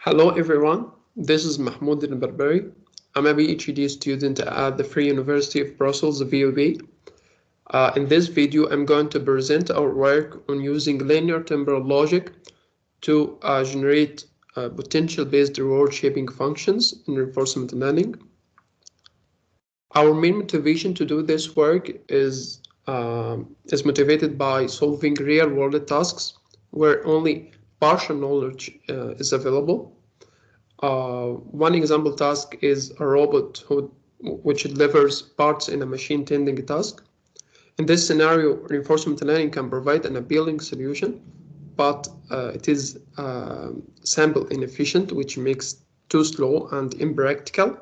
Hello everyone, this is Mahmoud in Elbarbary. I'm a PhD student at the Free University of Brussels, VUB. In this video, I'm going to present our work on using linear temporal logic to generate potential-based reward shaping functions in reinforcement learning. Our main motivation to do this work is motivated by solving real-world tasks where only partial knowledge is available. One example task is a robot which delivers parts in a machine tending task. In this scenario, reinforcement learning can provide an appealing solution, but it is sample inefficient, which makes it too slow and impractical.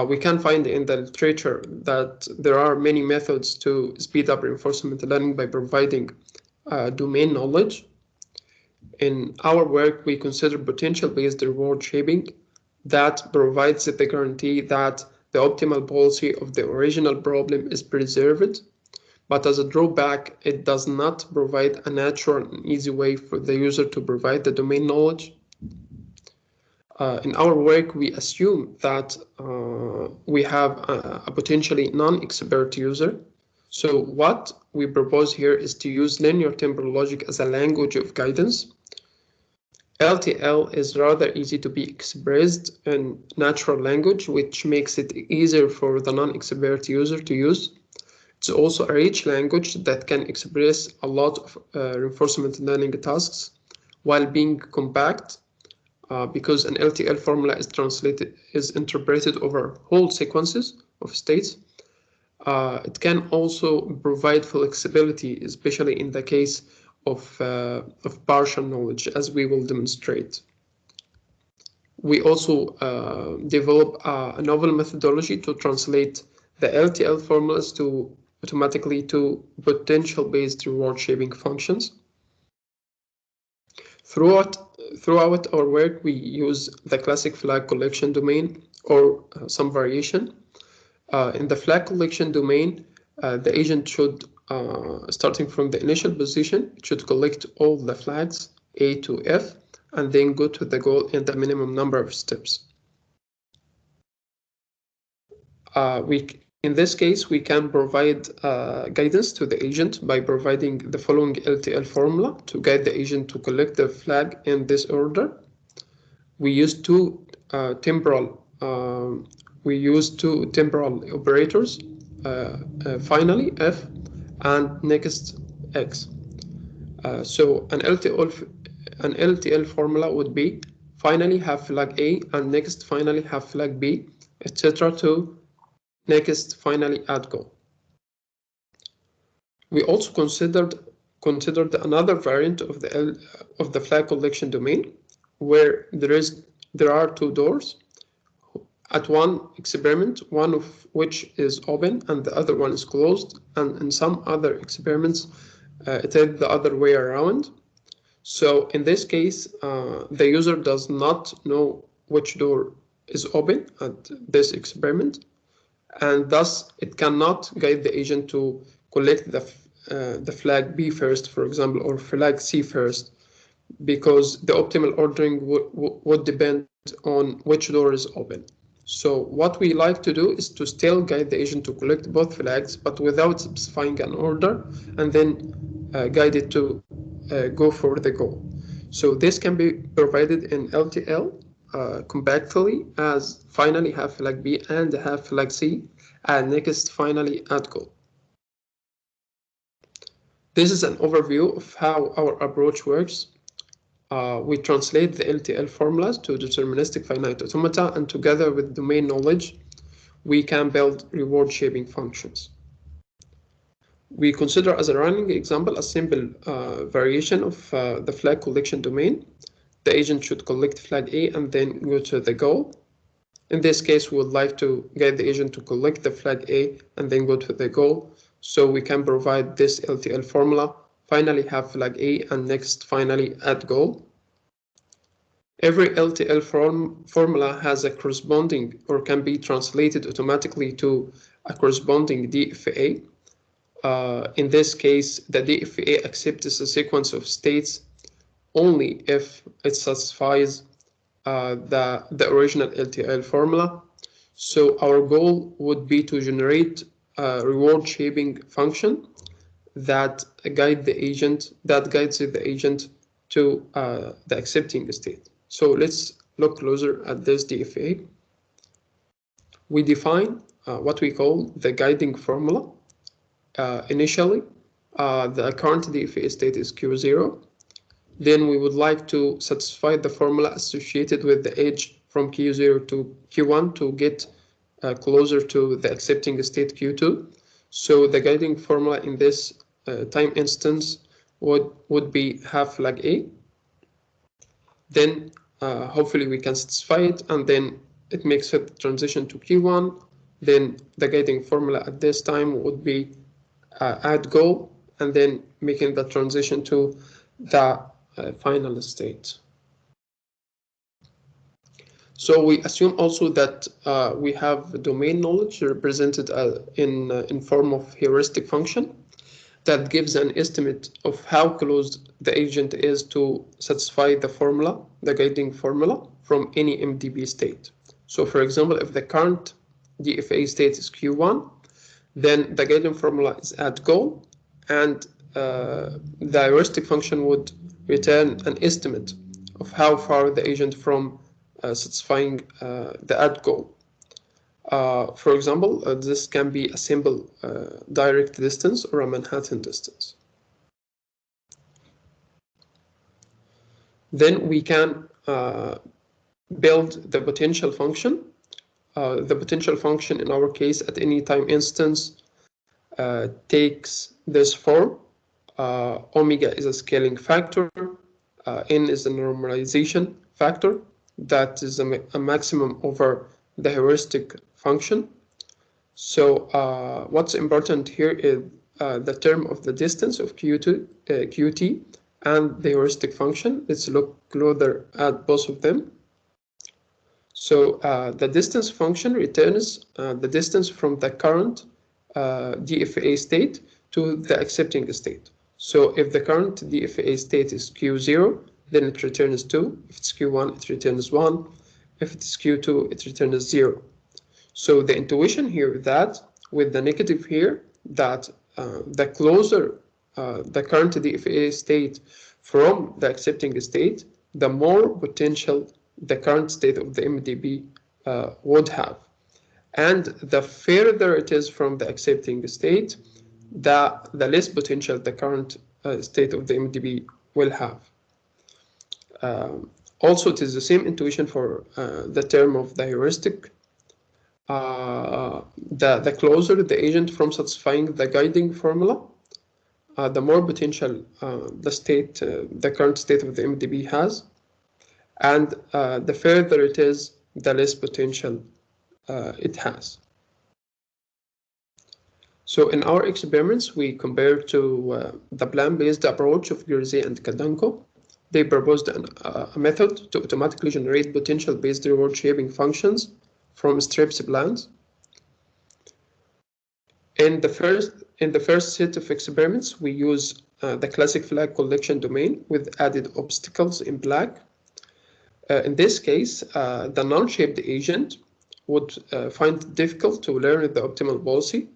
We can find in the literature that there are many methods to speed up reinforcement learning by providing domain knowledge. In our work, we consider potential-based reward shaping that provides the guarantee that the optimal policy of the original problem is preserved, but as a drawback, it does not provide a natural and easy way for the user to provide the domain knowledge. In our work, we assume that we have a potentially non-expert user. So what we propose here is to use linear temporal logic as a language of guidance. LTL is rather easy to be expressed in natural language, which makes it easier for the non-expert user to use. It's also a rich language that can express a lot of reinforcement learning tasks while being compact, because an LTL formula is interpreted over whole sequences of states. It can also provide flexibility, especially in the case of partial knowledge, as we will demonstrate. We also develop a novel methodology to translate the LTL formulas automatically to potential-based reward shaping functions. Throughout our work, we use the classic flag collection domain or some variation. In the flag collection domain, the agent should, starting from the initial position, it should collect all the flags A to F and then go to the goal in the minimum number of steps. In this case, we can provide guidance to the agent by providing the following LTL formula to guide the agent to collect the flag in this order. We use two temporal operators, finally F and next X. So an LTL formula would be finally have flag A and next finally have flag B, etc. to next finally add go. We also considered another variant of the flag collection domain where there are two doors. At one experiment, one of which is open and the other one is closed, and in some other experiments, it is the other way around. So in this case, the user does not know which door is open at this experiment, and thus it cannot guide the agent to collect the flag B first, for example, or flag C first, because the optimal ordering would depend on which door is open. So what we like to do is to still guide the agent to collect both flags, but without specifying an order, and then guide it to go for the goal. So this can be provided in LTL compactly as finally have flag B and have flag C, and next finally add goal. This is an overview of how our approach works. We translate the LTL formulas to deterministic finite automata, and together with domain knowledge, we can build reward shaping functions. We consider as a running example a simple variation of the flag collection domain. The agent should collect flag A and then go to the goal. In this case, we would like to guide the agent to collect the flag A and then go to the goal. So we can provide this LTL formula, finally have flag A and next finally add goal. Every LTL formula has a corresponding or can be translated automatically to a corresponding DFA. In this case, the DFA accepts a sequence of states only if it satisfies the original LTL formula. So our goal would be to generate a reward shaping function that guides the agent to the accepting state. So let's look closer at this DFA. We define what we call the guiding formula. Initially, the current DFA state is Q0. Then we would like to satisfy the formula associated with the edge from Q0 to Q1 to get closer to the accepting state Q2. So the guiding formula in this time instance would be half flag A. Then hopefully we can satisfy it, and then it makes a transition to Q1. Then the guiding formula at this time would be add goal, and then making the transition to the final state. So we assume also that we have domain knowledge represented in form of heuristic function that gives an estimate of how close the agent is to satisfy the formula, the guiding formula, from any MDB state. So for example, if the current DFA state is Q1, then the guiding formula is at goal, and the heuristic function would return an estimate of how far the agent from satisfying the at goal. For example, this can be a simple direct distance or a Manhattan distance. Then we can build the potential function. The potential function in our case at any time instance takes this form. Omega is a scaling factor, n is a normalization factor, that is a maximum over the heuristic function. So what's important here is the term of the distance of qt and the heuristic function. Let's look closer at both of them. So the distance function returns the distance from the current DFA state to the accepting state. So if the current DFA state is Q0, then it returns 2. If it's Q1, it returns 1. If it's Q2, it returns 0. So the intuition here is that with the negative here, that the closer the current DFA state from the accepting state, the more potential the current state of the MDB would have. And the further it is from the accepting state, the less potential the current state of the MDB will have. Also, it is the same intuition for the term of the heuristic. The closer the agent from satisfying the guiding formula, the more potential the current state of the MDB has, and the further it is, the less potential it has. So in our experiments, we compared to the Bram-based approach of Girzey and Kadanko. They proposed a method to automatically generate potential-based reward shaping functions from strips plans. In the first set of experiments, we use the classic flag collection domain with added obstacles in black. In this case, the non-shaped agent would find it difficult to learn the optimal policy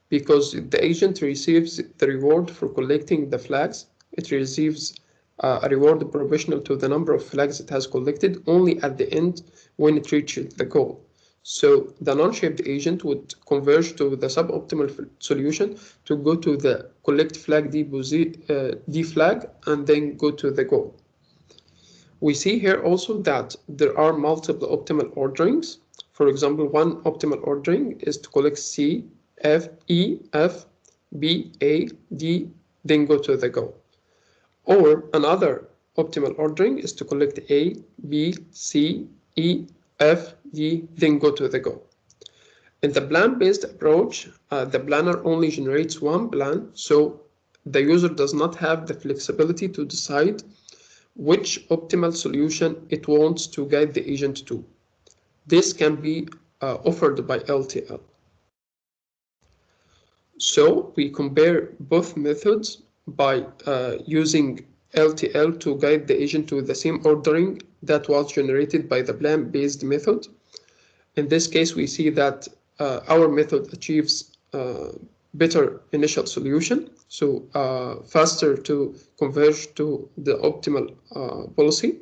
because the agent receives the reward for collecting the flags. It receives a reward proportional to the number of flags it has collected only at the end when it reaches the goal. So the non-shaped agent would converge to the suboptimal solution to go to the collect flag D flag and then go to the goal. We see here also that there are multiple optimal orderings. For example, one optimal ordering is to collect C, F, E, F, B, A, D, then go to the goal. Or another optimal ordering is to collect A, B, C, E, F, D, then go to the goal. In the plan-based approach, the planner only generates one plan, so the user does not have the flexibility to decide which optimal solution it wants to guide the agent to. This can be offered by LTL. So we compare both methods by using LTL to guide the agent to the same ordering that was generated by the Bram-based method. In this case, we see that our method achieves better initial solution, so faster to converge to the optimal policy,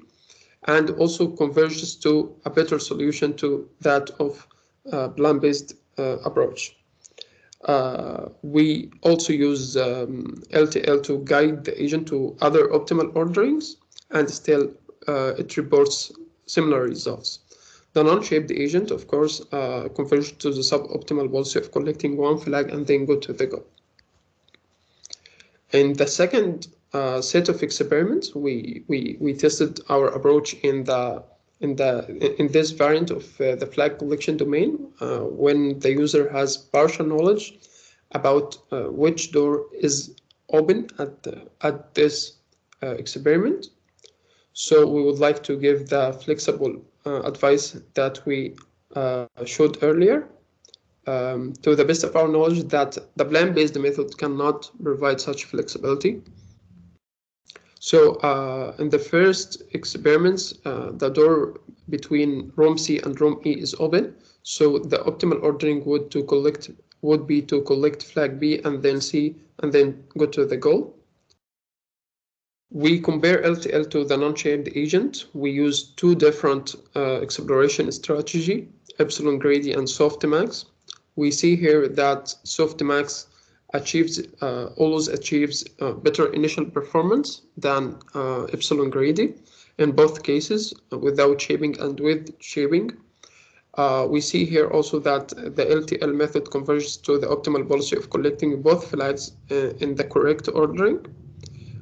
and also converges to a better solution to that of Bram-based approach. We also use LTL to guide the agent to other optimal orderings, and still it reports similar results. The non-shaped agent, of course, converges to the suboptimal policy of collecting one flag and then go to the go. In the second set of experiments, we tested our approach in this variant of the flag collection domain when the user has partial knowledge about which door is open at this experiment. So we would like to give the flexible advice that we showed earlier. To the best of our knowledge, that the Bram-based method cannot provide such flexibility. So in the first experiments, the door between room C and room E is open. So the optimal ordering would be to collect flag B and then C and then go to the goal. We compare LTL to the non-shaped agent. We use two different exploration strategy, epsilon greedy and softmax. We see here that softmax always achieves better initial performance than epsilon greedy in both cases, without shaping and with shaping. We see here also that the LTL method converges to the optimal policy of collecting both flags in the correct ordering,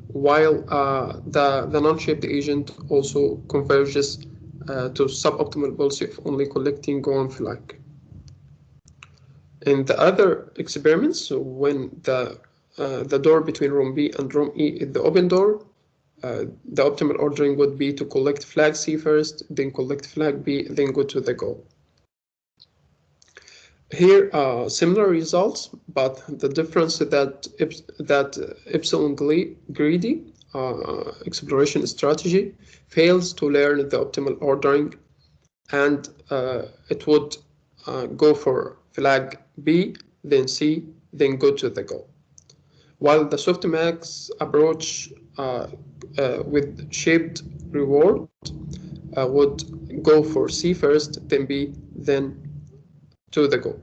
while the non-shaped agent also converges to suboptimal policy of only collecting one flag. In the other experiments, so when the door between room B and room E is the open door, the optimal ordering would be to collect flag C first, then collect flag B, then go to the goal. Here are similar results, but the difference is that epsilon greedy exploration strategy fails to learn the optimal ordering, and it would go for flag B, then C, then go to the goal. While the softmax approach with shaped reward would go for C first, then B, then to the goal.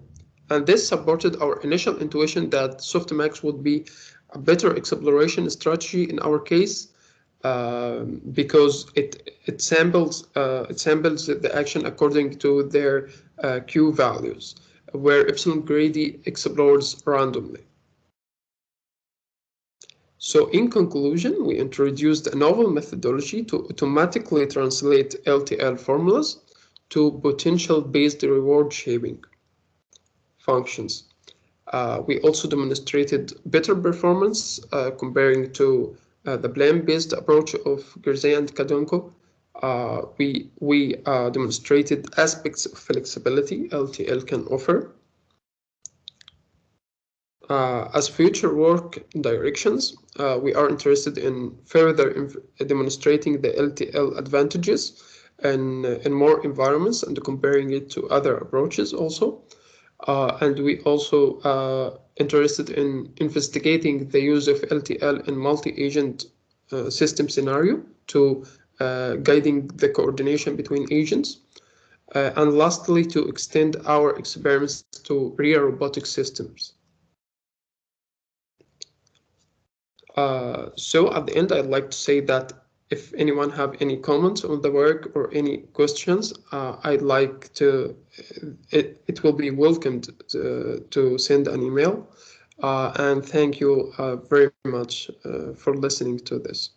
And this supported our initial intuition that softmax would be a better exploration strategy in our case, because it samples the action according to their Q values, where epsilon greedy explores randomly. So in conclusion, we introduced a novel methodology to automatically translate LTL formulas to potential-based reward shaping functions. We also demonstrated better performance comparing to the Bram-based approach of Gerzey and Kadonko. We demonstrated aspects of flexibility LTL can offer. As future work directions, we are interested in further demonstrating the LTL advantages in more environments and comparing it to other approaches also. And we also interested in investigating the use of LTL in multi-agent system scenario to guiding the coordination between agents. And lastly, to extend our experiments to real robotic systems. So at the end, I'd like to say that if anyone have any comments on the work or any questions, I'd like to, it will be welcomed to send an email. And thank you very much for listening to this.